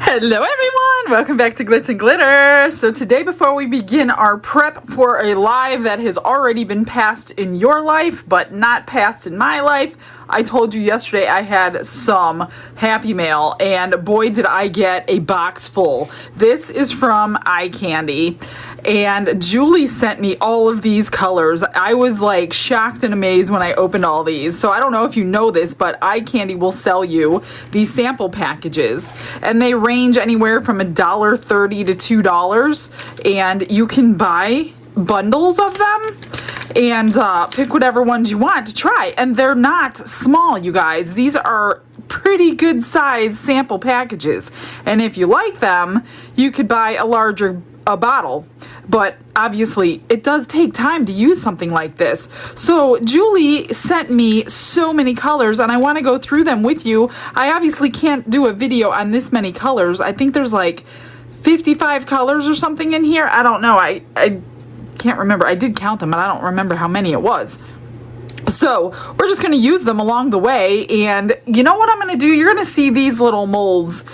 Hello everyone, welcome back to Glitz and Glitter. So today, before we begin our prep for a live that has already been passed in your life but not passed in my life, I told you yesterday I had some Happy Mail, and boy did I get a box full. This is from Eye Candy, and Julie sent me all of these colors. I was like shocked and amazed when I opened all these. So I don't know if you know this, but Eye Candy will sell you these sample packages, and they range anywhere from $1.30 to $2, and you can buy bundles of them and pick whatever ones you want to try. And they're not small, you guys. These are pretty good size sample packages, and if you like them, you could buy a larger bottle. But obviously it does take time to use something like this. So Julie sent me so many colors, and I want to go through them with you. I obviously can't do a video on this many colors. I think there's like 55 colors or something in here. I don't know. I can't remember. I did count them, and I don't remember how many it was. So we're just going to use them along the way. And you know what I'm going to do? You're going to see these little molds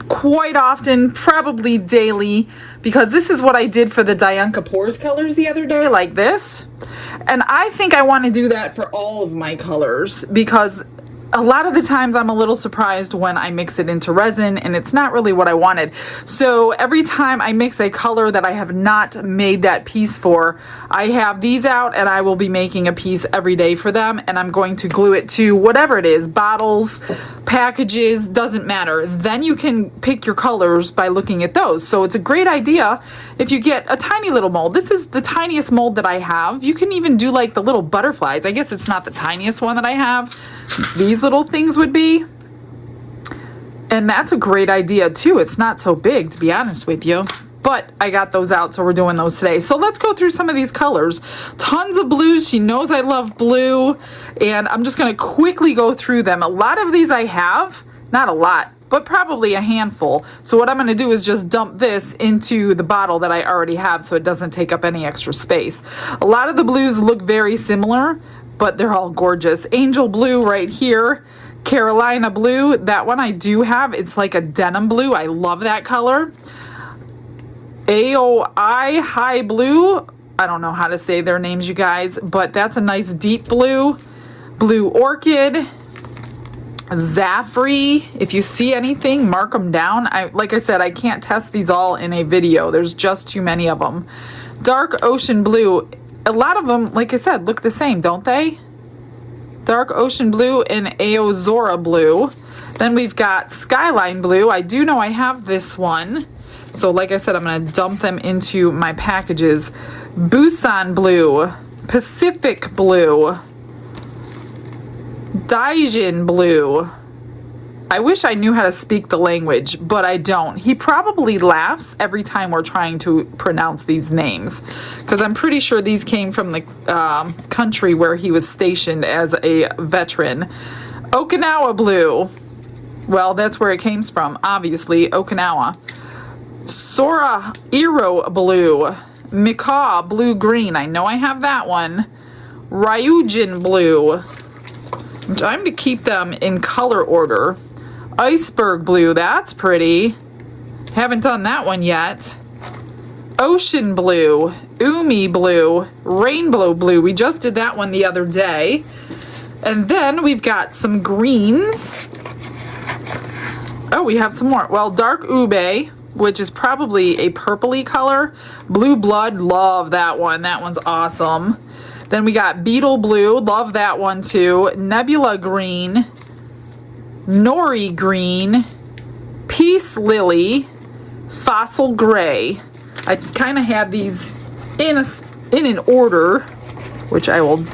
quite often, probably daily, because this is what I did for the Dianca Pores colors the other day, like this. And I think I want to do that for all of my colors, because a lot of the times I'm a little surprised when I mix it into resin and it's not really what I wanted. So every time I mix a color that I have not made that piece for, I have these out, and I will be making a piece every day for them, and I'm going to glue it to whatever it is, bottles, packages, doesn't matter. Then you can pick your colors by looking at those. So it's a great idea if you get a tiny little mold. This is the tiniest mold that I have. You can even do like the little butterflies. I guess it's not the tiniest one that I have. These little things would be. And that's a great idea too. It's not so big, to be honest with you. But I got those out, so we're doing those today. So let's go through some of these colors. Tons of blues. She knows I love blue. And I'm just going to quickly go through them. A lot of these I have. Not a lot, but probably a handful. So what I'm going to do is just dump this into the bottle that I already have, so it doesn't take up any extra space. A lot of the blues look very similar, but they're all gorgeous. Angel blue right here. Carolina blue. That one I do have. It's like a denim blue. I love that color. AOI High Blue. I don't know how to say their names, you guys, but that's a nice deep blue. Blue Orchid. Zaffrey. If you see anything, mark them down. Like I said, I can't test these all in a video. There's just too many of them. Dark Ocean Blue. A lot of them, like I said, look the same, don't they? Dark Ocean Blue and Aozora Blue. Then we've got Skyline Blue. I do know I have this one. So like I said, I'm going to dump them into my packages. Busan Blue. Pacific Blue. Daijin Blue. I wish I knew how to speak the language, but I don't. He probably laughs every time we're trying to pronounce these names, because I'm pretty sure these came from the country where he was stationed as a veteran. Okinawa Blue. Well, that's where it came from, obviously, Okinawa. Sora Iro Blue. Mica Blue Green. I know I have that one. Ryujin Blue. I'm trying to keep them in color order. Iceberg Blue. That's pretty. Haven't done that one yet. Ocean Blue. Umi Blue. Rainbow Blue. We just did that one the other day. And then we've got some greens. Oh, we have some more. Well, Dark Ube, which is probably a purpley color. Blue Blood, love that one. That one's awesome. Then we got Beetle Blue, love that one too. Nebula Green, Nori Green, Peace Lily, Fossil Gray. I kind of had these in an order, which I will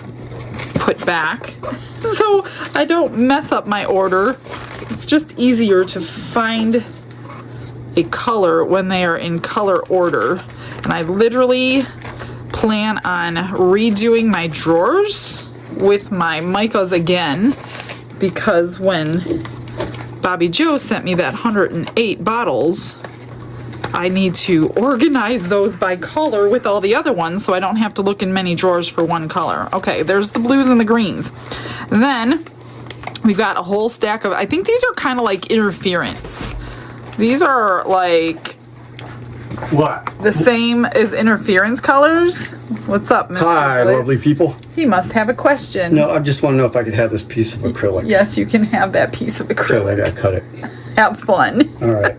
put back so I don't mess up my order. It's just easier to find a color when they are in color order. And I literally plan on redoing my drawers with my micas again, because when Bobby Joe sent me that 108 bottles, I need to organize those by color with all the other ones so I don't have to look in many drawers for one color. Okay, there's the blues and the greens. Then we've got a whole stack of, I think these are kind of like interference. These are like What? the same as interference colors. What's up, Mr. Hi, Blitz? lovely people. He must have a question. No, I just want to know if I could have this piece of acrylic. Yes, you can have that piece of So I acrylic. gotta cut it. Have fun. All right.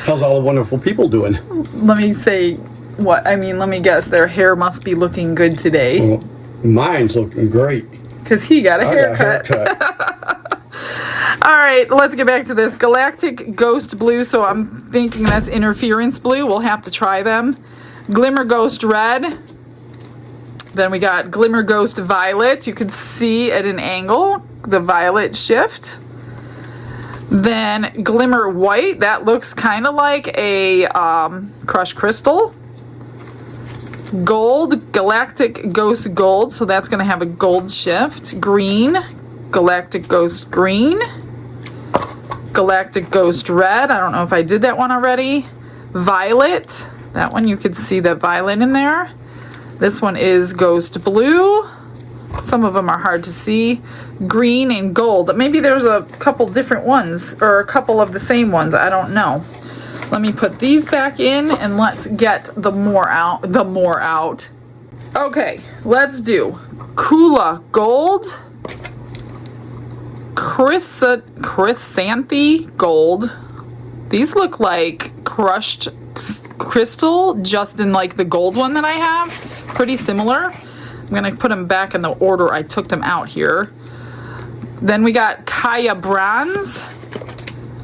How's all the wonderful people doing? Let me say what I mean. Let me guess. Their hair must be looking good today Well, mine's looking great. because he got a I got a haircut. haircut. All right, let's get back to this. Galactic Ghost Blue, so I'm thinking that's Interference Blue. We'll have to try them. Glimmer Ghost Red. Then we got Glimmer Ghost Violet. You can see at an angle the violet shift. Then Glimmer White. That looks kind of like a crushed crystal. Gold, Galactic Ghost Gold. So that's going to have a gold shift. Green, Galactic Ghost Green. Galactic Ghost Red. I don't know if I did that one already. Violet. That one you could see that violet in there. This one is Ghost Blue. Some of them are hard to see. Green and gold. Maybe there's a couple different ones or a couple of the same ones. I don't know. Let me put these back in and let's get the more out. Okay, let's do Kula Gold. Chrysanthi Gold. These look like crushed crystal, just in like the gold one that I have. Pretty similar. I'm gonna put them back in the order I took them out here. Then we got Kaya Bronze,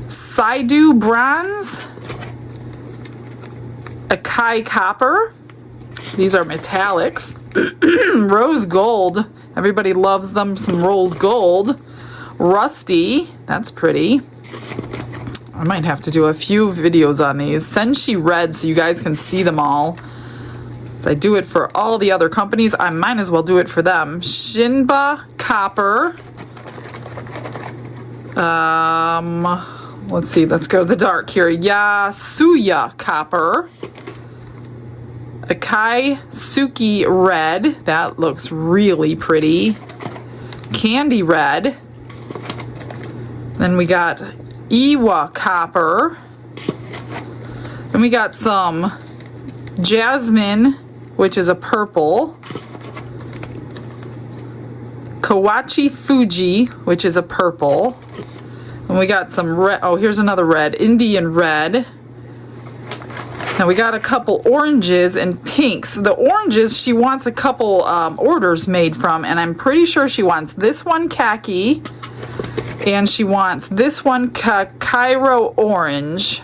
Saidu Bronze, Akai Copper. These are metallics. Rose Gold. Everybody loves them some Rose Gold. Rusty. That's pretty. I might have to do a few videos on these. Senshi Red so you guys can see them all. If I do it for all the other companies, I might as well do it for them. Shinba Copper. Let's see, let's go to the dark here. Yasuya Copper. Akai Suki Red. That looks really pretty. Candy Red. Then we got Iwa Copper. And we got some Jasmine, which is a purple. Kawachi Fuji, which is a purple. And we got some red. Oh, here's another red. Indian Red. Now we got a couple oranges and pinks. The oranges, she wants a couple orders made from, and I'm pretty sure she wants this one khaki, and she wants this one Cairo orange.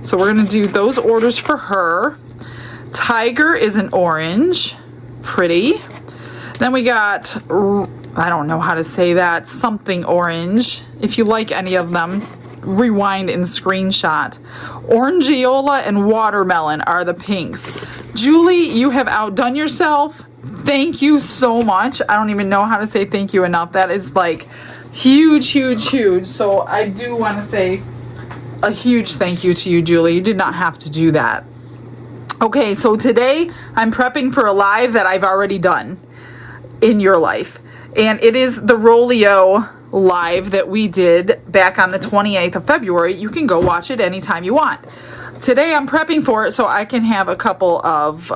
So we're gonna do those orders for her. Tiger is an orange, pretty. Then we got, I don't know how to say that, something orange. If you like any of them, rewind and screenshot. Orangeola and watermelon are the pinks. Julie, you have outdone yourself. Thank you so much. I don't even know how to say thank you enough. That is like huge, huge, huge. So I do want to say a huge thank you to you, Julie. You did not have to do that. Okay, so today I'm prepping for a live that I've already done in your life. And it is the Rolio live that we did back on the 28th of February. You can go watch it anytime you want. Today I'm prepping for it so I can have a couple of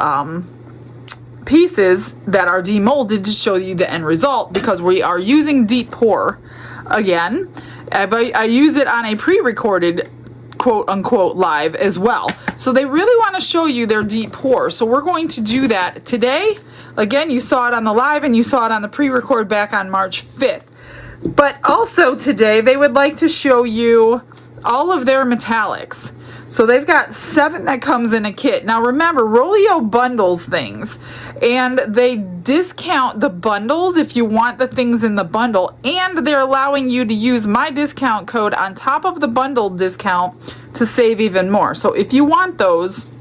pieces that are demolded to show you the end result, because we are using deep pour again. I use it on a pre-recorded quote-unquote live as well. So they really want to show you their deep pour. So we're going to do that today. Again, you saw it on the live and you saw it on the pre-record back on March 5th. But also today, they would like to show you all of their metallics. So they've got 7 that comes in a kit. Now remember, Rolio bundles things, and they discount the bundles if you want the things in the bundle, and they're allowing you to use my discount code on top of the bundle discount to save even more. So if you want those,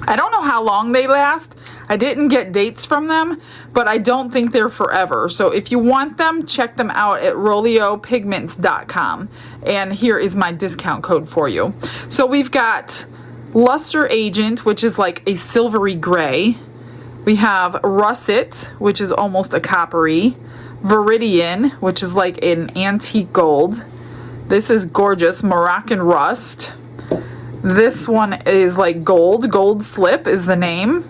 I don't know how long they last. I didn't get dates from them, but I don't think they're forever. So if you want them, check them out at roliopigments.com. And here is my discount code for you. So we've got Luster Agent, which is like a silvery gray. We have Russet, which is almost a coppery. Viridian, which is like an antique gold. This is gorgeous, Moroccan Rust. This one is like Gold Slip is the name.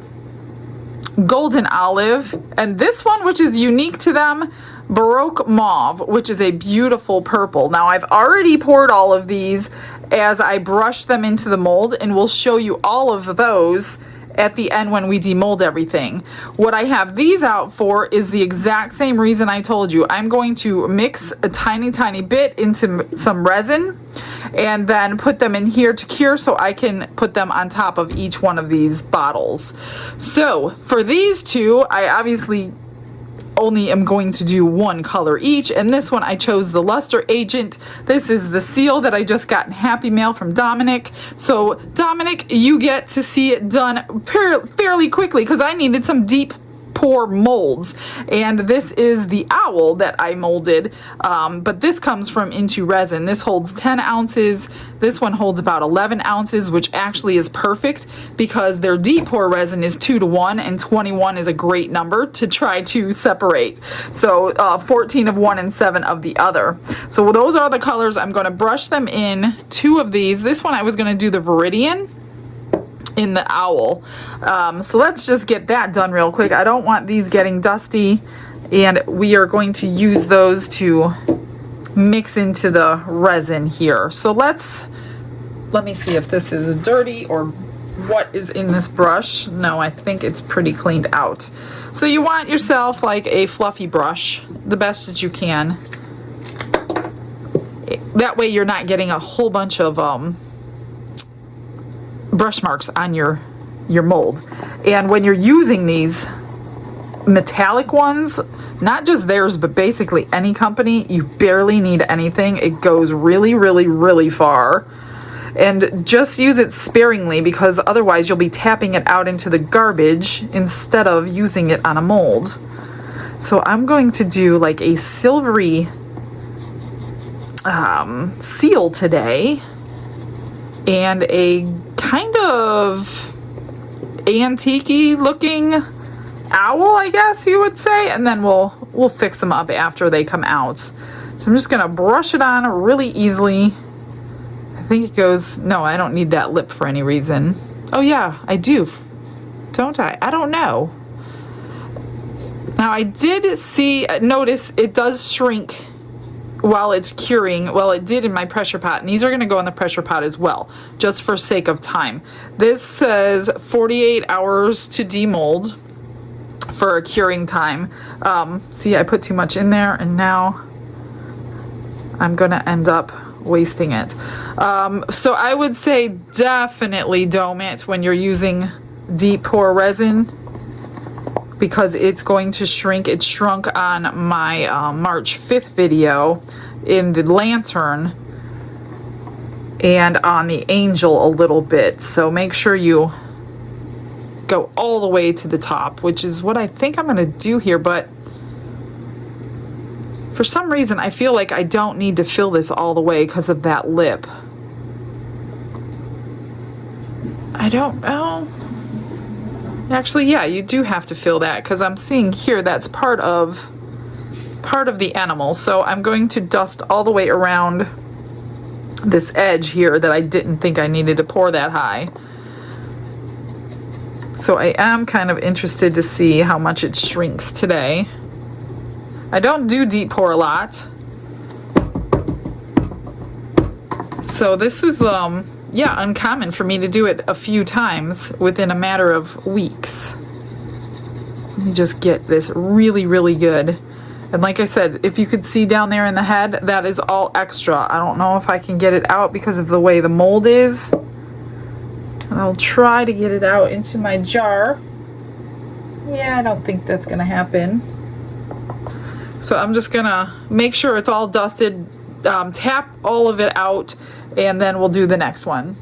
Golden Olive. And this one, which is unique to them, Baroque Mauve, which is a beautiful purple. Now, I've already poured all of these as I brush them into the mold, and we'll show you all of those at the end when we demold everything. What I have these out for is the exact same reason I told you. I'm going to mix a tiny bit into some resin and then put them in here to cure so I can put them on top of each one of these bottles. So for these two, I obviously only am going to do one color each, and this one I chose the Luster Agent. This is the seal that I just got in Happy Mail from Dominic. So Dominic, you get to see it done fairly quickly because I needed some deep pour molds, and this is the owl that I molded, but this comes from Into Resin. This holds 10 ounces. This one holds about 11 ounces, which actually is perfect because their deep pour resin is 2:1, and 21 is a great number to try to separate. So 14 of one and 7 of the other. So those are the colors. I'm going to brush them in. 2 of these. This one I was going to do the Viridian in the owl. So let's just get that done real quick. I don't want these getting dusty, and we are going to use those to mix into the resin here. So let me see if this is dirty or what is in this brush. No, I think it's pretty cleaned out. So you want yourself like a fluffy brush, the best that you can. That way you're not getting a whole bunch of brush marks on your mold. And when you're using these metallic ones, not just theirs but basically any company, you barely need anything. It goes really far, and just use it sparingly because otherwise you'll be tapping it out into the garbage instead of using it on a mold. So I'm going to do like a silvery seal today and a kind of antique-y looking owl, I guess you would say, and then we'll fix them up after they come out. So I'm just gonna brush it on really easily. I think it goes, no, I don't need that lip for any reason. Oh yeah, I do, don't I? I don't know. Now I did notice it does shrink while it's curing. Well, it did in my pressure pot, and these are going to go in the pressure pot as well, just for sake of time. This says 48 hours to demold for a curing time. See, I put too much in there, and now I'm going to end up wasting it. So I would say definitely dome it when you're using deep pour resin, because it's going to shrink. It shrunk on my March 5th video in the lantern and on the angel a little bit. So make sure you go all the way to the top, which is what I think I'm going to do here. But for some reason, I feel like I don't need to fill this all the way because of that lip. I don't know. Actually, yeah, you do have to fill that because I'm seeing here that's part of the animal. So I'm going to dust all the way around this edge here that I didn't think I needed to pour that high. So I am kind of interested to see how much it shrinks today. I don't do deep pour a lot. So this is yeah, uncommon for me to do it a few times within a matter of weeks. Let me just get this really good. And like I said, if you could see down there in the head, that is all extra. I don't know if I can get it out because of the way the mold is. And I'll try to get it out into my jar. Yeah, I don't think that's gonna happen. So I'm just gonna make sure it's all dusted, tap all of it out, and then we'll do the next one.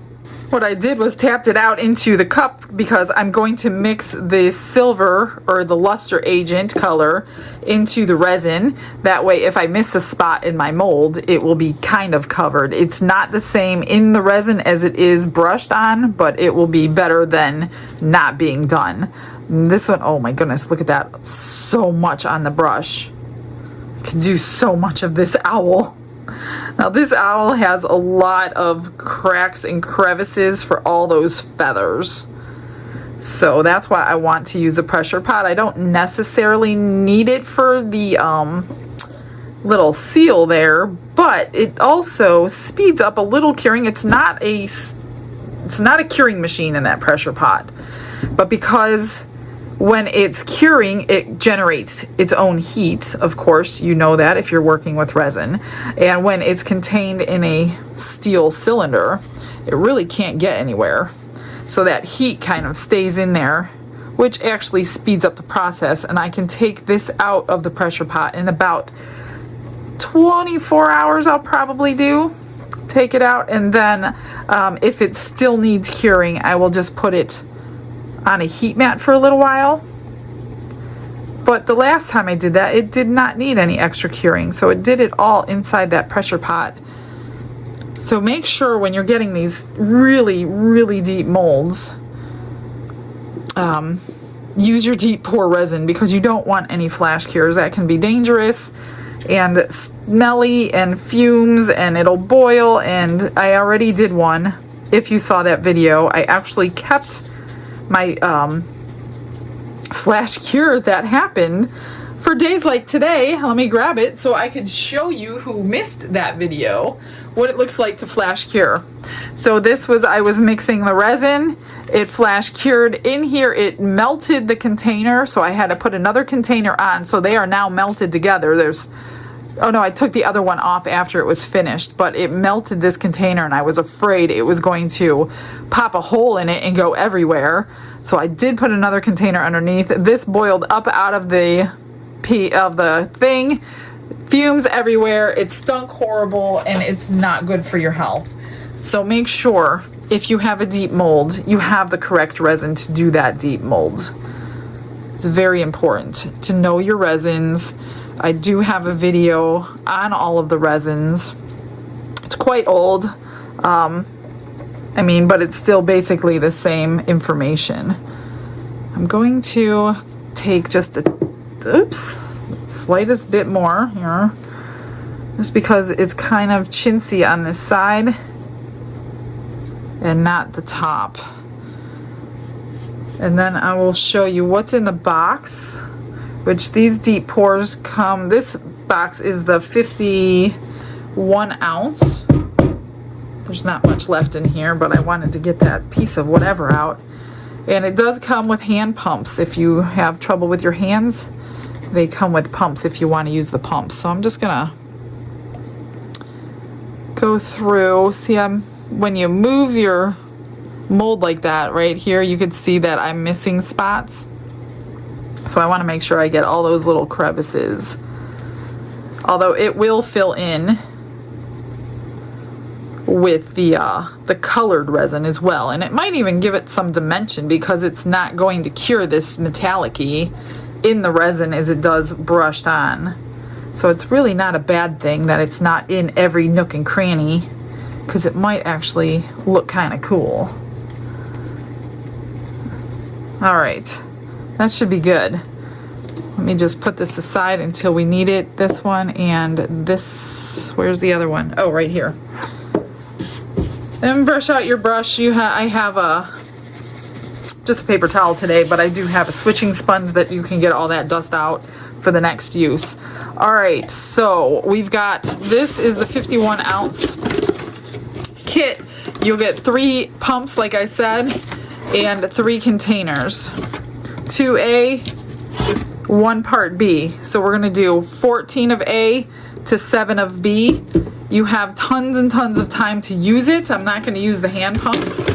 What I did was tapped it out into the cup because I'm going to mix the silver or the luster agent color into the resin. That way if I miss a spot in my mold, it will be kind of covered. It's not the same in the resin as it is brushed on, but it will be better than not being done. And this one, oh my goodness, look at that. So much on the brush. I could do so much of this owl. Now this owl has a lot of cracks and crevices for all those feathers. So that's why I want to use a pressure pot. I don't necessarily need it for the little seal there, but it also speeds up a little curing. It's not a curing machine in that pressure pot, but because when it's curing, it generates its own heat. Of course, you know that if you're working with resin. And when it's contained in a steel cylinder, it really can't get anywhere. So that heat kind of stays in there, which actually speeds up the process. And I can take this out of the pressure pot in about 24 hours. I'll probably take it out, and then if it still needs curing, I will just put it on a heat mat for a little while. But the last time I did that, it did not need any extra curing, so it did it all inside that pressure pot. So make sure when you're getting these really, really deep molds, use your deep pour resin, because you don't want any flash cures. That can be dangerous and smelly and fumes, and it'll boil. And I already did one. If you saw that video, I actually kept my flash cure that happened for days like today. Let me grab it so I could show you who missed that video what it looks like to flash cure. So this was, I was mixing the resin, it flash cured in here, it melted the container, so I had to put another container on, so they are now melted together. Oh no, I took the other one off after it was finished, but it melted this container and I was afraid it was going to pop a hole in it and go everywhere. So I did put another container underneath. This boiled up out of the thing, fumes everywhere, it stunk horrible, and it's not good for your health. So make sure if you have a deep mold, you have the correct resin to do that deep mold. It's very important to know your resins. I do have a video on all of the resins. It's quite old, but it's still basically the same information. I'm going to take just slightest bit more here, just because it's kind of chintzy on this side and not the top. And then I will show you what's in the box, which these deep pours come. This box is the 51 ounce. There's not much left in here, but I wanted to get that piece of whatever out. And it does come with hand pumps. If you have trouble with your hands, they come with pumps if you want to use the pumps. So I'm just gonna go through. See, when you move your mold like that right here, you could see that I'm missing spots. So I want to make sure I get all those little crevices. Although it will fill in with the colored resin as well. And it might even give it some dimension, because it's not going to cure this metallic-y in the resin as it does brushed on. So it's really not a bad thing that it's not in every nook and cranny, because it might actually look kind of cool. All right. That should be good. Let me just put this aside until we need it. This one and this. Where's the other one? Oh, right here. Then brush out your brush. I have just a paper towel today, but I do have a switching sponge that you can get all that dust out for the next use. All right, so we've got, this is the 51 ounce kit. You'll get 3 pumps, like I said, and 3 containers. 2A, 1 part B. So we're gonna do 14 of A to 7 of B. You have tons and tons of time to use it. I'm not gonna use the hand pumps.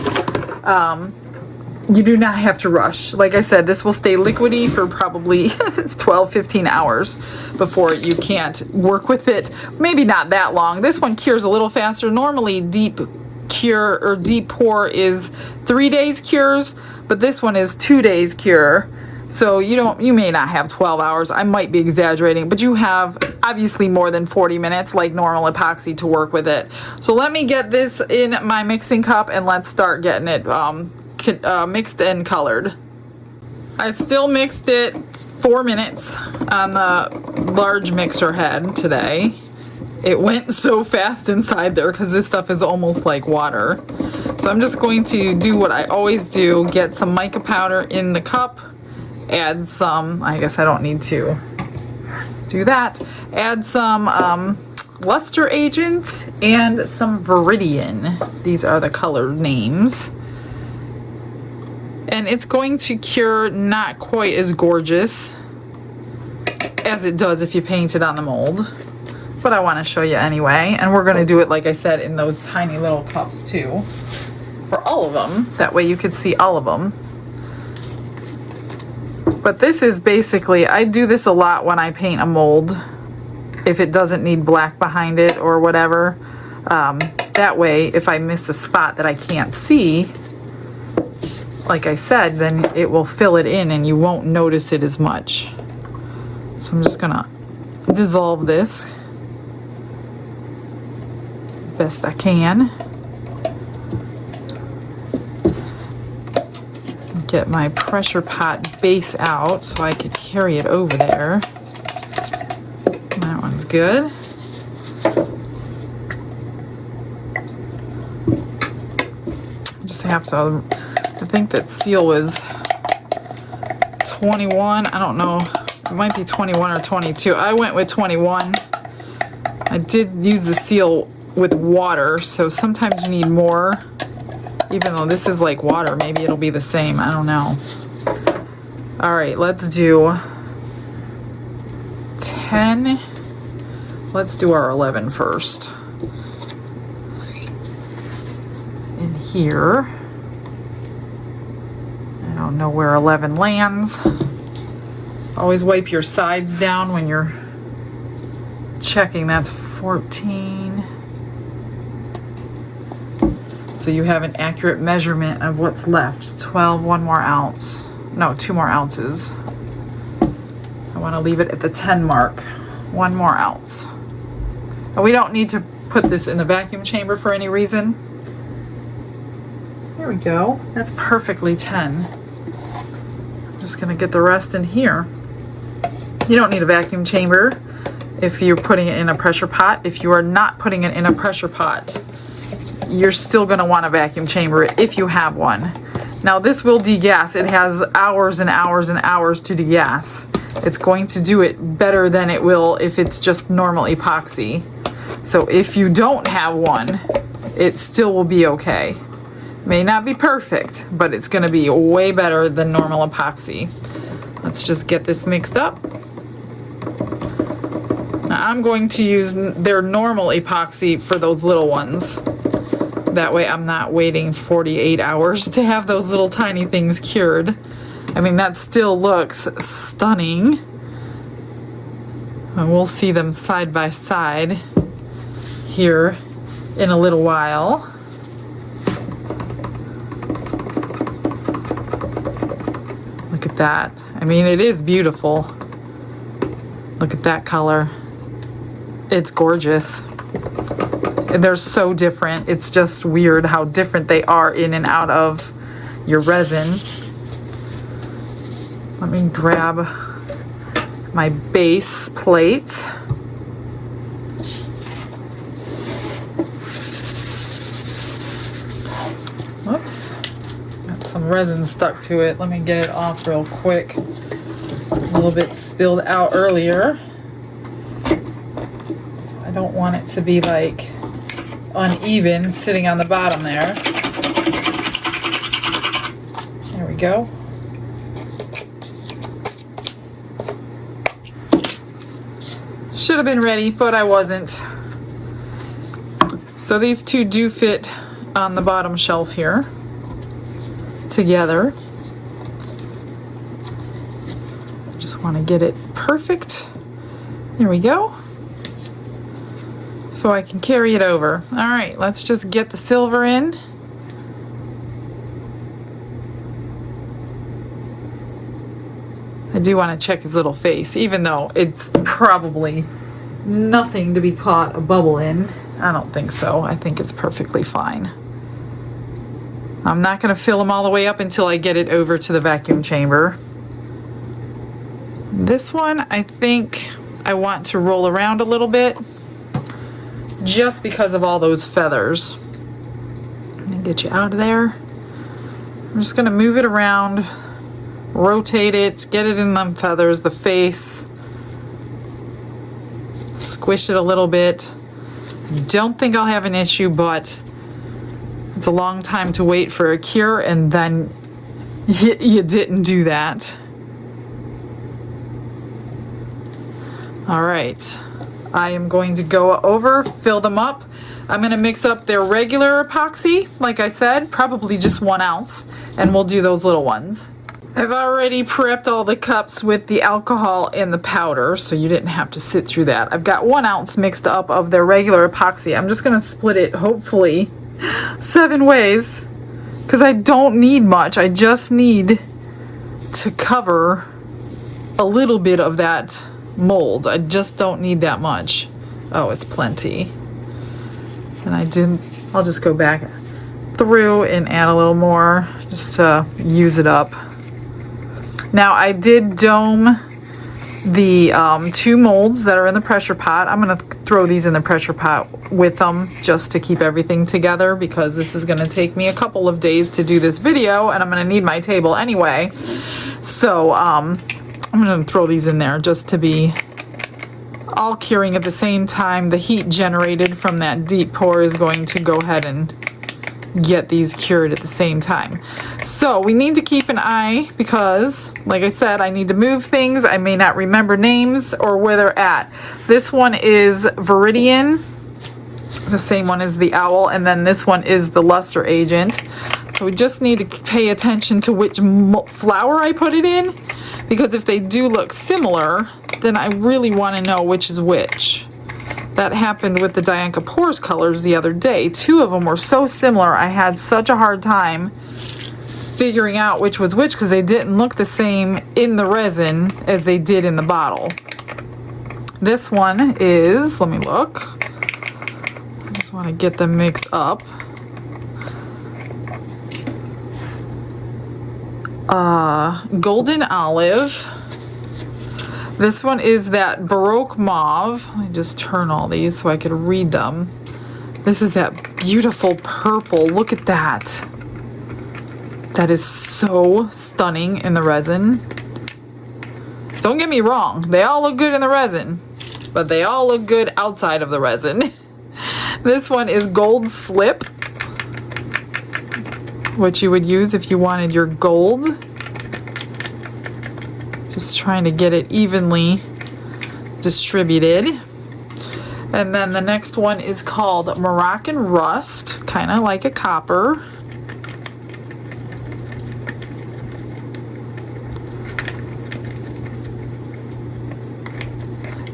You do not have to rush. Like I said, this will stay liquidy for probably 12, 15 hours before you can't work with it. Maybe not that long. This one cures a little faster. Normally deep cure or deep pour is 3 days cures, but this one is 2 days cure. So you may not have 12 hours. I might be exaggerating, but you have obviously more than 40 minutes like normal epoxy to work with it. So let me get this in my mixing cup and let's start getting it mixed and colored. I still mixed it 4 minutes on the large mixer head today, It went so fast inside there because this stuff is almost like water. So I'm just going to do what I always do, get some mica powder in the cup, add some, I guess I don't need to do that, add some luster agent and some Viridian. These are the color names. And it's going to cure not quite as gorgeous as it does if you paint it on the mold. But I want to show you anyway. And we're going to do it, like I said, in those tiny little cups too. For all of them. That way you could see all of them. But this is basically, I do this a lot when I paint a mold. If it doesn't need black behind it or whatever. That way, if I miss a spot that I can't see, like I said, then it will fill it in and you won't notice it as much. So I'm just gonna dissolve this best I can. Get my pressure pot base out so I could carry it over there. That one's good. Just have to, I think that seal was 21. I don't know. It might be 21 or 22. I went with 21. I did use the seal with water, so sometimes you need more. Even though this is like water, maybe it'll be the same. I don't know. All right, let's do 10. Let's do our 11 first. In here. I don't know where 11 lands. Always wipe your sides down when you're checking. That's 14. So you have an accurate measurement of what's left. 12, 1 more ounce. No, 2 more ounces. I want to leave it at the 10 mark. 1 more ounce. And we don't need to put this in the vacuum chamber for any reason. There we go. That's perfectly 10. I'm just going to get the rest in here. You don't need a vacuum chamber if you're putting it in a pressure pot. If you are not putting it in a pressure pot, you're still going to want to vacuum chamber it if you have one. Now this will degas. It has hours and hours and hours to degas. It's going to do it better than it will if it's just normal epoxy. So if you don't have one, it still will be okay. May not be perfect, but it's going to be way better than normal epoxy. Let's just get this mixed up. Now I'm going to use their normal epoxy for those little ones. That way I'm not waiting 48 hours to have those little tiny things cured. I mean, that still looks stunning. And we'll see them side by side here in a little while. Look at that. I mean, it is beautiful. Look at that color. It's gorgeous. They're so different. It's just weird how different they are in and out of your resin. Let me grab my base plate. Whoops. Got some resin stuck to it. Let me get it off real quick. A little bit spilled out earlier. So I don't want it to be like uneven sitting on the bottom there. There we go. Should have been ready, but I wasn't. So these two do fit on the bottom shelf here together. Just want to get it perfect. There we go. So I can carry it over. All right, let's just get the silver in. I do want to check his little face, even though it's probably nothing to be caught a bubble in. I don't think so. I think it's perfectly fine. I'm not going to fill them all the way up until I get it over to the vacuum chamber. This one, I think I want to roll around a little bit. just because of all those feathers. Let me get you out of there. I'm just gonna move it around, rotate it, get it in them feathers, the face, squish it a little bit. Don't think I'll have an issue, but it's a long time to wait for a cure, and then you didn't do that. All right, I am going to go over, fill them up. I'm gonna mix up their regular epoxy, like I said, probably just 1 ounce, and we'll do those little ones. I've already prepped all the cups with the alcohol and the powder, so you didn't have to sit through that. I've got 1 ounce mixed up of their regular epoxy. I'm just gonna split it, hopefully, 7 ways, because I don't need much. I just need to cover a little bit of that mold. I just don't need that much. Oh, it's plenty. And I'll just go back through and add a little more just to use it up. Now I did dome the 2 molds that are in the pressure pot. I'm gonna throw these in the pressure pot with them just to keep everything together, because this is gonna take me a couple of days to do this video, and I'm gonna need my table anyway. So I'm gonna throw these in there just to be all curing at the same time. The heat generated from that deep pour is going to go ahead and get these cured at the same time. So we need to keep an eye, because like I said, I need to move things. I may not remember names or where they're at. This one is Viridian, the same one as the owl, and then this one is the luster agent. So we just need to pay attention to which flower I put it in, because if they do look similar, then I really want to know which is which. That happened with the Dianca Pours colors the other day. 2 of them were so similar, I had such a hard time figuring out which was which, because they didn't look the same in the resin as they did in the bottle. This one is, let me look. I just want to get them mixed up. Golden Olive. This one is that Baroque Mauve. Let me just turn all these so I could read them. This is that beautiful purple. Look at that. That is so stunning in the resin. Don't get me wrong, they all look good in the resin, but they all look good outside of the resin. This one is Gold Slip, what you would use if you wanted your gold. Just trying to get it evenly distributed. And then the next one is called Moroccan Rust, kind of like a copper.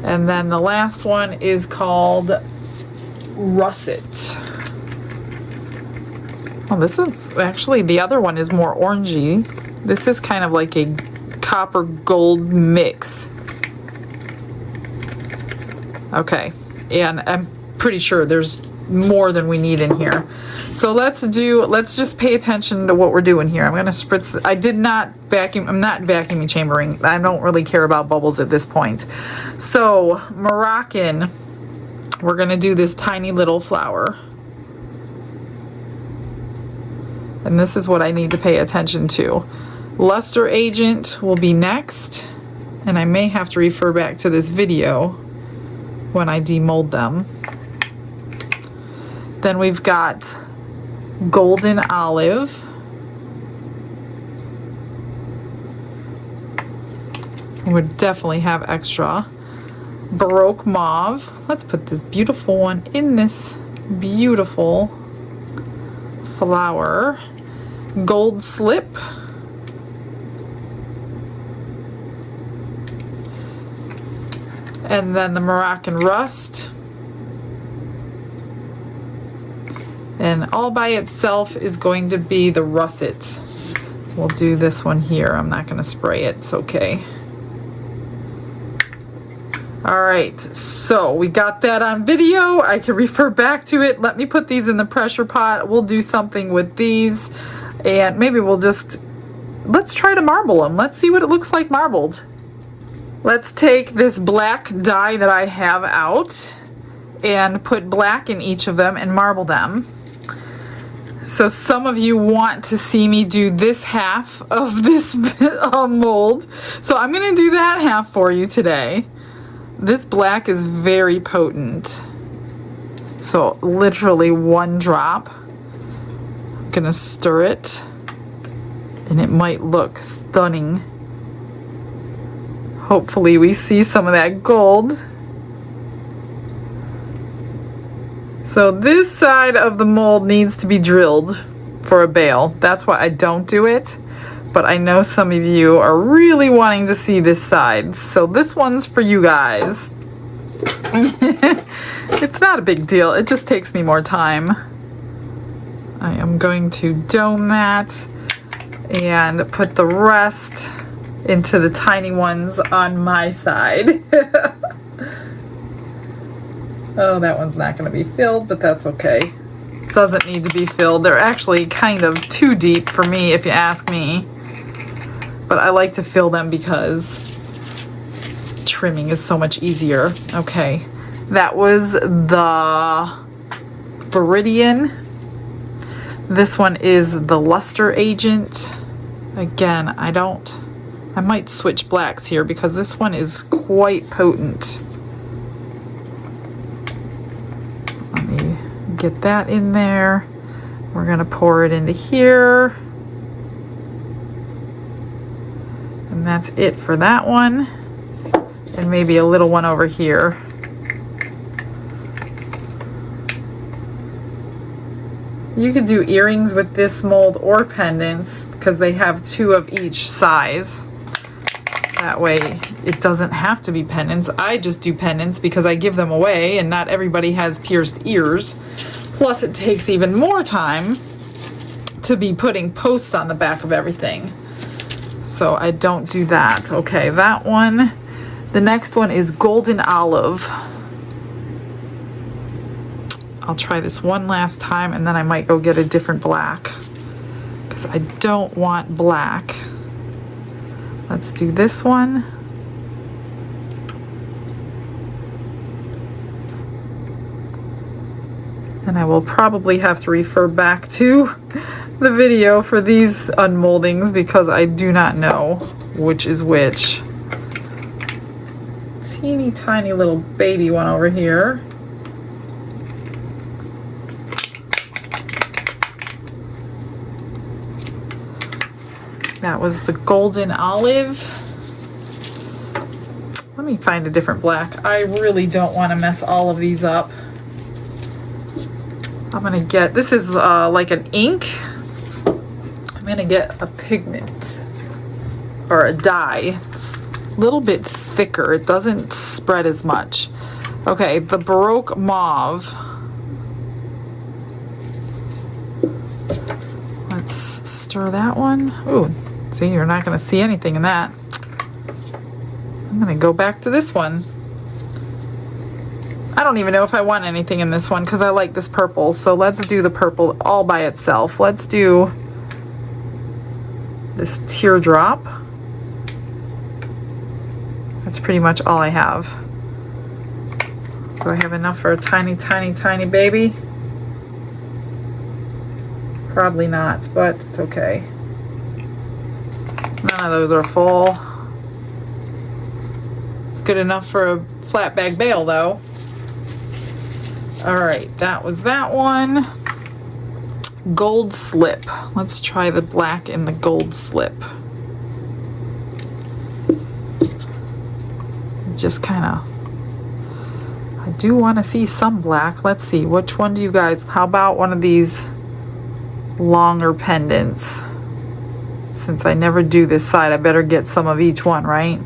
And then the last one is called Russet. Oh, this is actually, the other one is more orangey. This is kind of like a copper gold mix. Okay, and I'm pretty sure there's more than we need in here. So let's just pay attention to what we're doing here. I'm going to spritz. I did not vacuum. I'm not vacuum chambering. I don't really care about bubbles at this point. So Moroccan, we're going to do this tiny little flower. And this is what I need to pay attention to. Luster agent will be next, and I may have to refer back to this video when I demold them. Then we've got Golden Olive. We would definitely have extra. Baroque Mauve. Let's put this beautiful one in this beautiful flower. Gold Slip. And then the Moroccan Rust. And all by itself is going to be the Russet. We'll do this one here. I'm not going to spray it. It's okay. All right, so we got that on video. I can refer back to it. Let me put these in the pressure pot. We'll do something with these, and maybe let's try to marble them. Let's see what it looks like marbled. Let's take this black dye that I have out, and put black in each of them and marble them. So some of you want to see me do this half of this mold. So I'm going to do that half for you today. This black is very potent. So literally 1 drop. I'm going to stir it. And it might look stunning. Hopefully we see some of that gold. So this side of the mold needs to be drilled for a bale. That's why I don't do it. But I know some of you are really wanting to see this side. So this one's for you guys. It's not a big deal. It just takes me more time. I am going to dome that and put the rest into the tiny ones on my side. Oh, that one's not going to be filled, but that's okay. Doesn't need to be filled. They're actually kind of too deep for me, if you ask me. But I like to fill them because trimming is so much easier. Okay, that was the Viridian. This one is the Luster Agent. Again, I might switch blacks here because this one is quite potent. Let me get that in there. We're gonna pour it into here. And that's it for that one. And maybe a little one over here. You could do earrings with this mold or pendants because they have 2 of each size. That way it doesn't have to be pendants. I just do pendants because I give them away and not everybody has pierced ears. Plus it takes even more time to be putting posts on the back of everything. So I don't do that. Okay, that one. The next one is Golden Olive. I'll try this one last time and then I might go get a different black because I don't want black. Let's do this one. And I will probably have to refer back to the video for these unmoldings because I do not know which is which. Teeny tiny little baby one over here. That was the Golden Olive. Let me find a different black. I really don't want to mess all of these up. I'm gonna get, this is like an ink. I'm gonna get a pigment or a dye. It's a little bit thicker. It doesn't spread as much. Okay, the Baroque Mauve. Let's stir that one. Ooh, see, you're not gonna see anything in that. I'm gonna go back to this one. I don't even know if I want anything in this one because I like this purple. So let's do the purple all by itself. Let's do this teardrop. That's pretty much all I have. Do I have enough for a tiny, tiny, tiny baby? Probably not, but it's okay. None of those are full. It's good enough for a flat bag bale though. All right, that was that one. Gold Slip. Let's try the black in the Gold Slip. Just kind of, I do want to see some black. Let's see, which one do you guys, how about one of these longer pendants? Since I never do this side, I better get some of each one, right?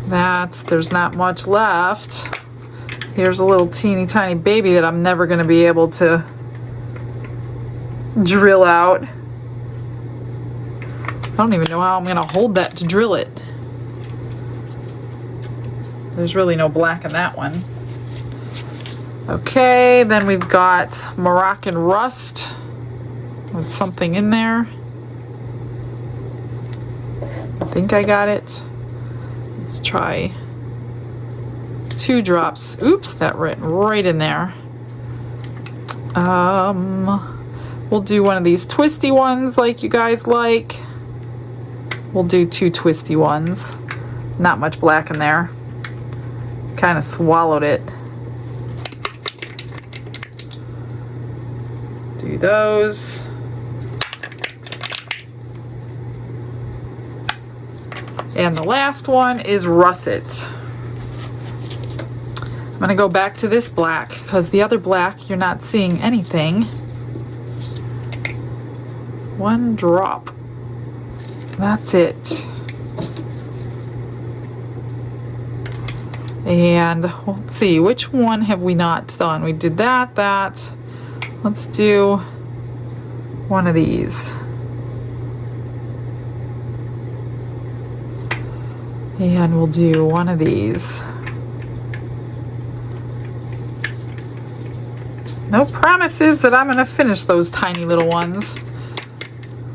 There's not much left. Here's a little teeny tiny baby that I'm never going to be able to drill out. I don't even know how I'm going to hold that to drill it. There's really no black in that one. Okay, then we've got Moroccan Rust with something in there. I think I got it. Let's try 2 drops. Oops, that went right in there. We'll do one of these twisty ones like you guys like. We'll do 2 twisty ones. Not much black in there. Kind of swallowed it. Do those. And the last one is russet. I'm going to go back to this black because the other black you're not seeing anything. 1 drop. That's it. And let's see, which one have we not done? We did that. Let's do one of these. And we'll do one of these. No promises that I'm going to finish those tiny little ones.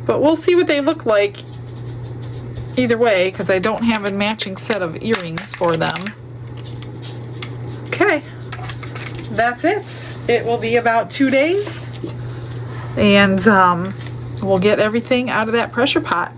But we'll see what they look like either way, because I don't have a matching set of earrings for them. Okay, that's it. It will be about 2 days. And we'll get everything out of that pressure pot.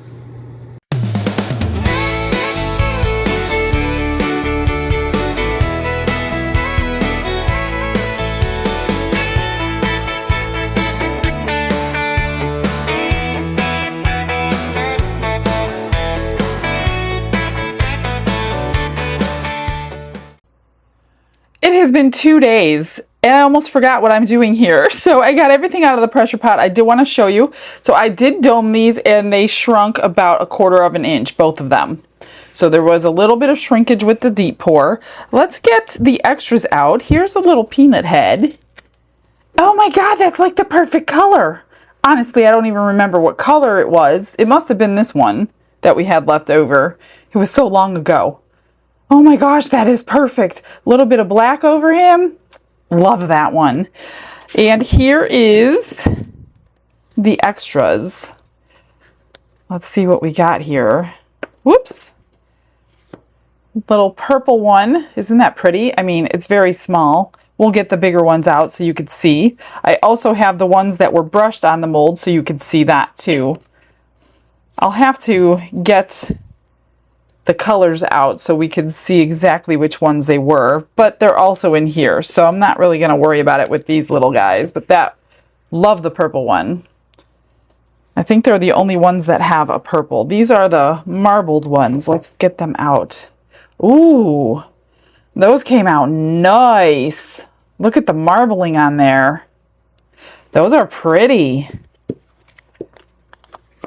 It has been 2 days and I almost forgot what I'm doing here. So I got everything out of the pressure pot. I did want to show you. So I did dome these and they shrunk about 1/4 of an inch, both of them. So there was a little bit of shrinkage with the deep pour. Let's get the extras out. Here's a little peanut head. Oh my God, that's like the perfect color. Honestly, I don't even remember what color it was. It must have been this one that we had left over. It was so long ago. Oh my gosh, that is perfect. A little bit of black over him. Love that one. And here is the extras. Let's see what we got here. Whoops. Little purple one. Isn't that pretty? I mean, it's very small. We'll get the bigger ones out so you could see. I also have the ones that were brushed on the mold so you could see that too. I'll have to get the colors out so we could see exactly which ones they were, but they're also in here, so I'm not really going to worry about it with these little guys. But love the purple one. I think they're the only ones that have a purple. These are the marbled ones. Let's get them out. Ooh, those came out nice. Look at the marbling on there. Those are pretty.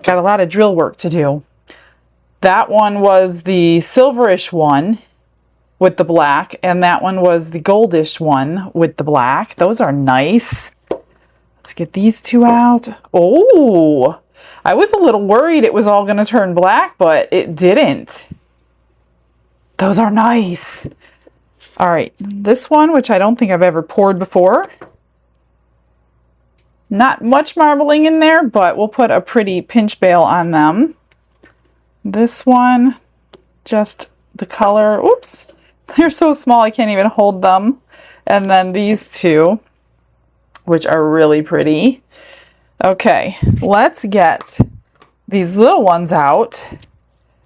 Got a lot of drill work to do. That one was the silverish one with the black, and that one was the goldish one with the black. Those are nice. Let's get these 2 out. Oh, I was a little worried it was all going to turn black, but it didn't. Those are nice. All right, this one, which I don't think I've ever poured before. Not much marbling in there, but we'll put a pretty pinch bail on them. This one, just the color, oops, they're so small I can't even hold them. And then these 2, which are really pretty. Okay, let's get these little ones out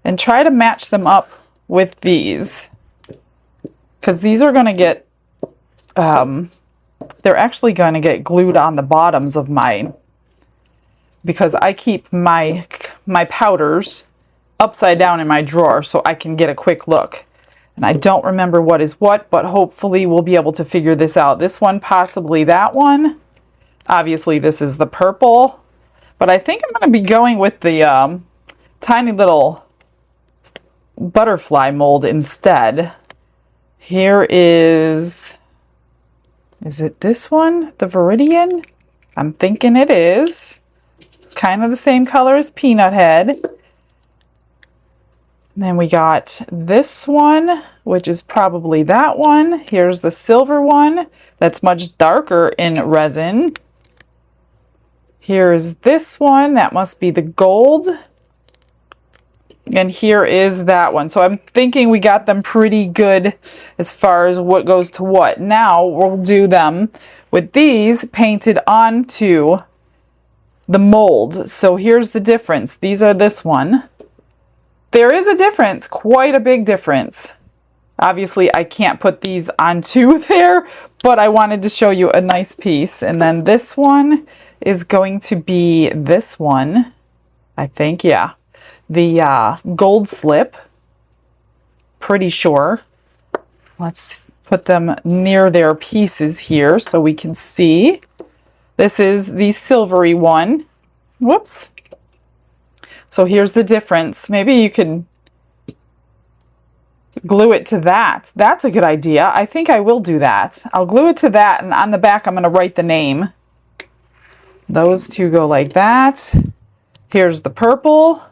and try to match them up with these. Because these are going to get, they're actually going to get glued on the bottoms of mine. Because I keep my powders upside down in my drawer so I can get a quick look. And I don't remember what is what, but hopefully we'll be able to figure this out. This one, possibly that one. Obviously this is the purple, but I think I'm going to be going with the tiny little butterfly mold instead. Here is it this one? The Viridian? I'm thinking it is. It's kind of the same color as Peanut Head. Then we got this one, which is probably that one. Here's the silver one that's much darker in resin. Here's this one. That must be the gold. And here is that one. So I'm thinking we got them pretty good as far as what goes to what. Now we'll do them with these painted onto the mold. So here's the difference. These are this one. There is a difference, quite a big difference. Obviously I can't put these onto there, but I wanted to show you a nice piece. And then this one is going to be this one, I think, yeah. The gold slip, pretty sure. Let's put them near their pieces here so we can see. This is the silvery one. Whoops. So here's the difference. Maybe you could glue it to that. That's a good idea. I think I will do that. I'll glue it to that, and on the back I'm going to write the name. Those two go like that. Here's the purple.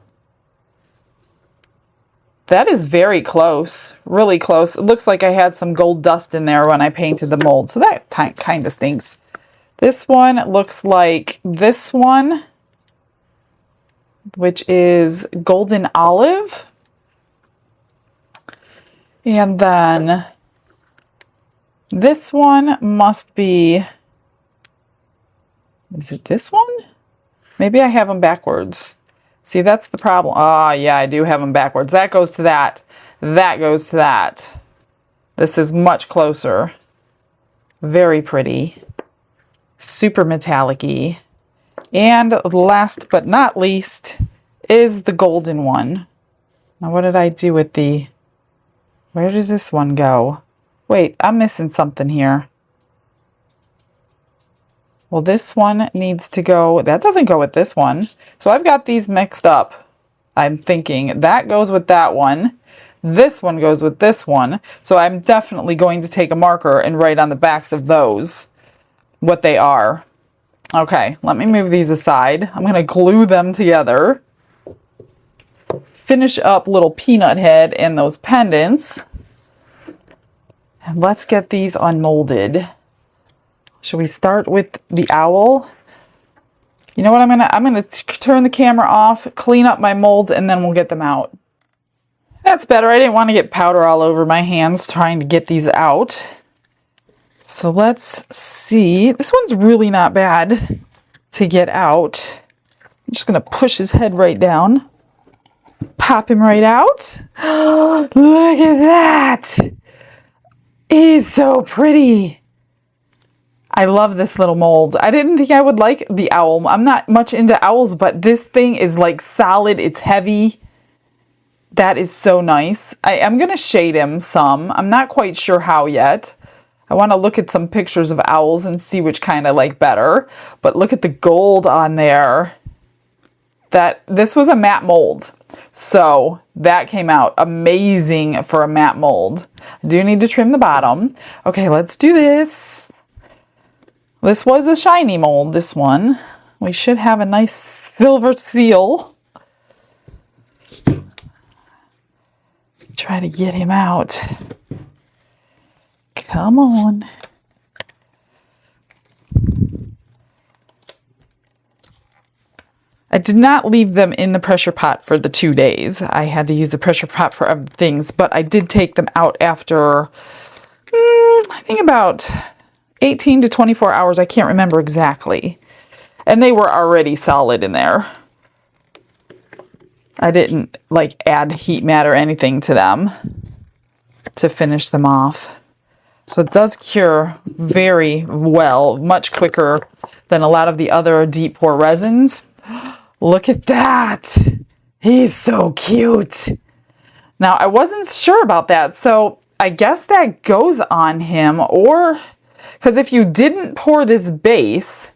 That is very close, really close. It looks like I had some gold dust in there when I painted the mold, so that kind of stinks. This one looks like this one, which is golden olive. And then this one must be, is it this one? Maybe I have them backwards. See, that's the problem. Ah, yeah, I do have them backwards. That goes to that. That goes to that. This is much closer. Very pretty. Super metallic-y. And last but not least is the golden one. Now, what did I do with the... Where does this one go? Wait, I'm missing something here. Well, this one needs to go, that doesn't go with this one. So I've got these mixed up. I'm thinking that goes with that one. This one goes with this one. So I'm definitely going to take a marker and write on the backs of those what they are. Okay, let me move these aside. I'm going to glue them together. Finish up little peanut head and those pendants. And let's get these unmolded. Should we start with the owl? You know what, I'm gonna turn the camera off, clean up my molds, and then we'll get them out. That's better. I didn't want to get powder all over my hands trying to get these out. So let's see. This one's really not bad to get out. I'm just gonna push his head right down. Pop him right out. Look at that. He's so pretty. I love this little mold. I didn't think I would like the owl. I'm not much into owls, but this thing is like solid. It's heavy. That is so nice. I'm going to shade him some. I'm not quite sure how yet. I want to look at some pictures of owls and see which kind I like better. But look at the gold on there. This was a matte mold. So that came out amazing for a matte mold. I do need to trim the bottom. Okay, let's do this. This was a shiny mold, this one. We should have a nice silver seal. Try to get him out. Come on. I did not leave them in the pressure pot for the 2 days. I had to use the pressure pot for other things, but I did take them out after, I think about 18 to 24 hours. I can't remember exactly. And they were already solid in there. I didn't like add heat mat or anything to them to finish them off. So it does cure very well, much quicker than a lot of the other deep pore resins. Look at that. He's so cute. Now, I wasn't sure about that, so I guess that goes on him, or because if you didn't pour this base,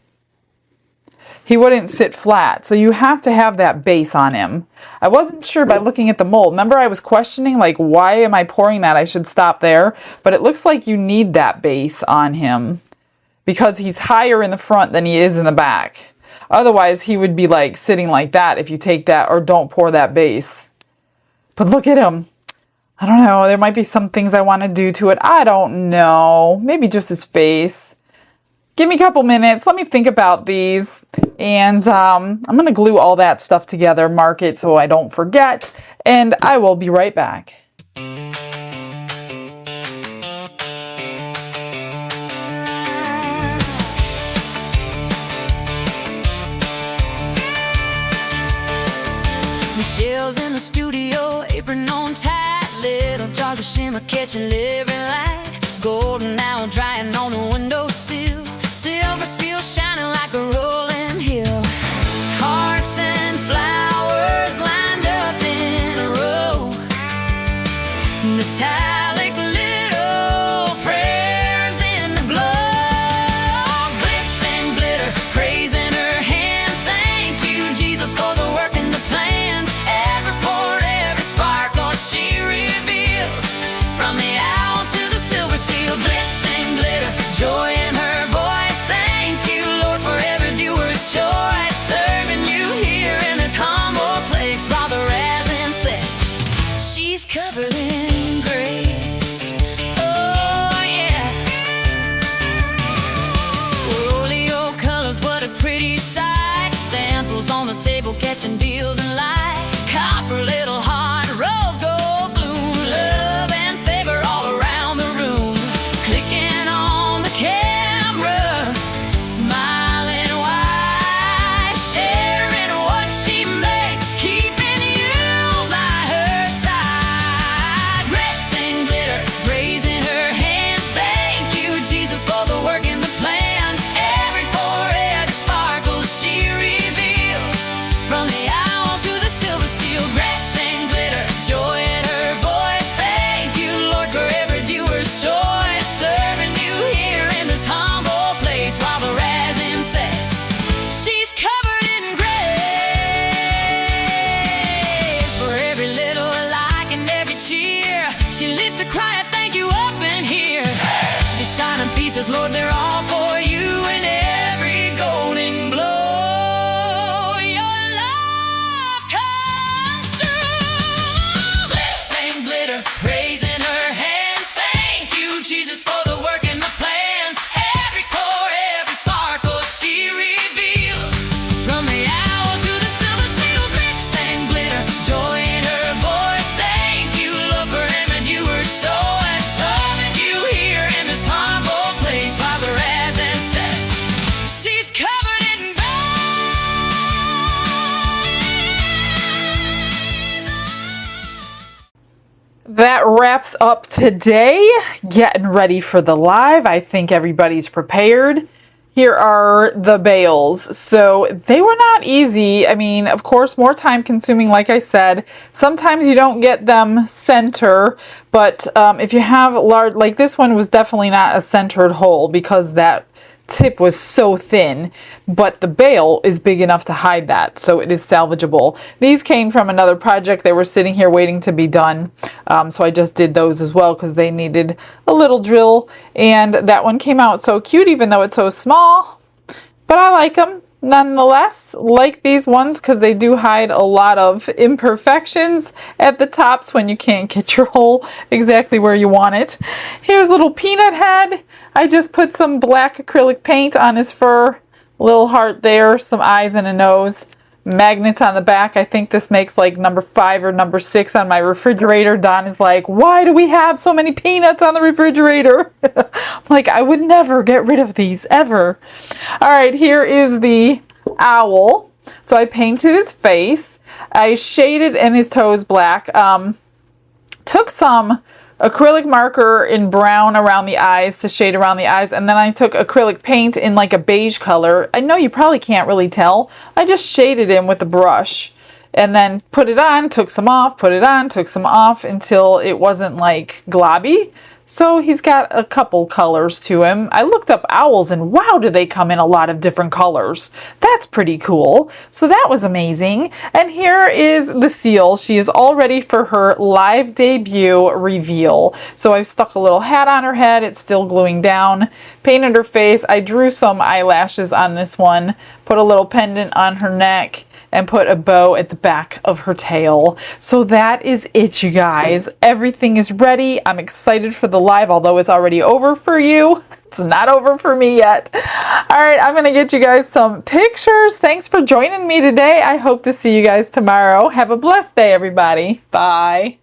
he wouldn't sit flat. So you have to have that base on him. I wasn't sure by looking at the mold. Remember, I was questioning, like, why am I pouring that? I should stop there. But it looks like you need that base on him because he's higher in the front than he is in the back. Otherwise, he would be like sitting like that if you take that or don't pour that base. But look at him. I don't know. There might be some things I want to do to it. I don't know. Maybe just his face. give me a couple minutes. Let me think about these. And I'm going to glue all that stuff together, mark it so I don't forget. And I will be right back. Michelle's in the studio, apron on tight, little jars of shimmer catching every light. Golden now drying on the windowsill, silver seal shining like a rolling hill. Hearts and flowers lined up in a row, metallic little prayers in the glow. Glitz and glitter, praising her hands. Thank you, Jesus, for the work and the plans. Every port, every sparkle she reveals, from the owl to the silver seal. Glitz and glitter, joy in her voice. Thank you, Lord, for every viewer's choice. Serving you here in this humble place, while the resin sets, she's covered in grace. Oh yeah. Rolio colors, what a pretty sight. Samples on the table, catching deals and light. Copper little heart, rose gold bloom. Love and favor all around the room. Clicking on the camera, smiling wide, sharing what she makes, keeping you by her side. Resin glitter, raising her hands. Thank you, Jesus, for the work and the plans. Every pore, every sparkle she reveals, from the owl to the silver seal. Resin glitter, joy in her voice. Thank you, Lord, for every viewer's choice. Serving you here in this humble place, while the resin sets, she's covered in grace. For every little like and every cheer, she lives to cry a thank you up in here. These shining pieces, Lord, they're all for you. And every golden glow, your love comes through. Glitz and glitter, praising her hands. Thank you, Jesus, for the work and the plans. Every core, every sparkle she reveals, from the owl to the silver seal. Glitz and glitter, joy in her voice. Thank you, Lord, for every viewer's choice. Serving you here in this humble place, while the resin sets, she's covered in grace. That wraps up today. Getting ready for the live. I think everybody's prepared. Here are the bales. So they were not easy. I mean, of course, more time consuming, like I said. Sometimes you don't get them center, but if you have large, like this one was definitely not a centered hole because that tip was so thin, but the bale is big enough to hide that, so it is salvageable. These came from another project. They were sitting here waiting to be done, so I just did those as well because they needed a little drill, and that one came out so cute even though it's so small, but I like them nonetheless. Like these ones because they do hide a lot of imperfections at the tops when you can't get your hole exactly where you want it. Here's little Peanut Head. I just put some black acrylic paint on his fur, little heart there, some eyes and a nose, magnets on the back. I think this makes like number 5 or number 6 on my refrigerator. Don is like, why do we have so many peanuts on the refrigerator? I'm like, I would never get rid of these ever. All right, here is the owl. So I painted his face. I shaded and his toes black. Took some acrylic marker in brown around the eyes to shade around the eyes, and then I took acrylic paint in like a beige color. I know you probably can't really tell. I just shaded him with the brush and then put it on, took some off, put it on, took some off until it wasn't like globby. So he's got a couple colors to him. I looked up owls and wow, do they come in a lot of different colors. That's pretty cool. So that was amazing. And here is the seal. She is all ready for her live debut reveal. So I've stuck a little hat on her head. It's still gluing down. Painted her face. I drew some eyelashes on this one. Put a little pendant on her neck. and put a bow at the back of her tail. So that is it, you guys. Everything is ready. I'm excited for the live, although it's already over for you. It's not over for me yet. All right, I'm gonna get you guys some pictures. Thanks for joining me today. I hope to see you guys tomorrow. Have a blessed day, everybody. Bye.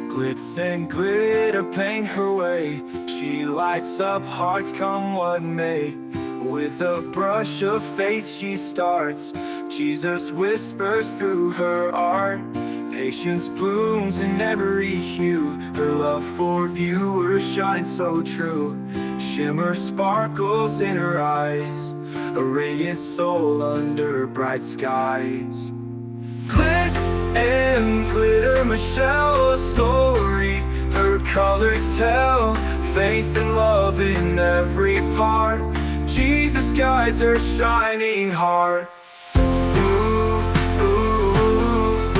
Glitz and glitter paint her way. She lights up hearts come what may. With a brush of faith she starts. Jesus whispers through her art. Patience blooms in every hue. Her love for viewers shines so true. Shimmer sparkles in her eyes. A radiant soul under bright skies. Glitz and glitter, Michelle, a story. Her colors tell faith and love in every part. Jesus guides her shining heart. Ooh, ooh, ooh,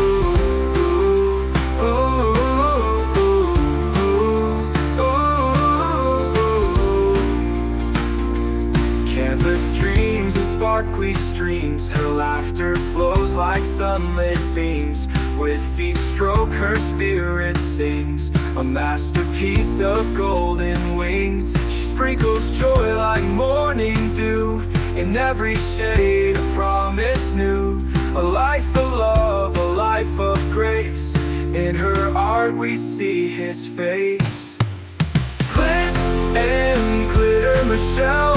ooh, ooh, ooh, ooh. Canvas dreams and sparkly streams. Her laughter flows like sunlit beams. With each stroke her spirit sings. A masterpiece of golden wings. She sprinkles joy like morning dew. In every shade a promise new. A life of love, a life of grace. In her art we see his face. Glitz and glitter, Michelle,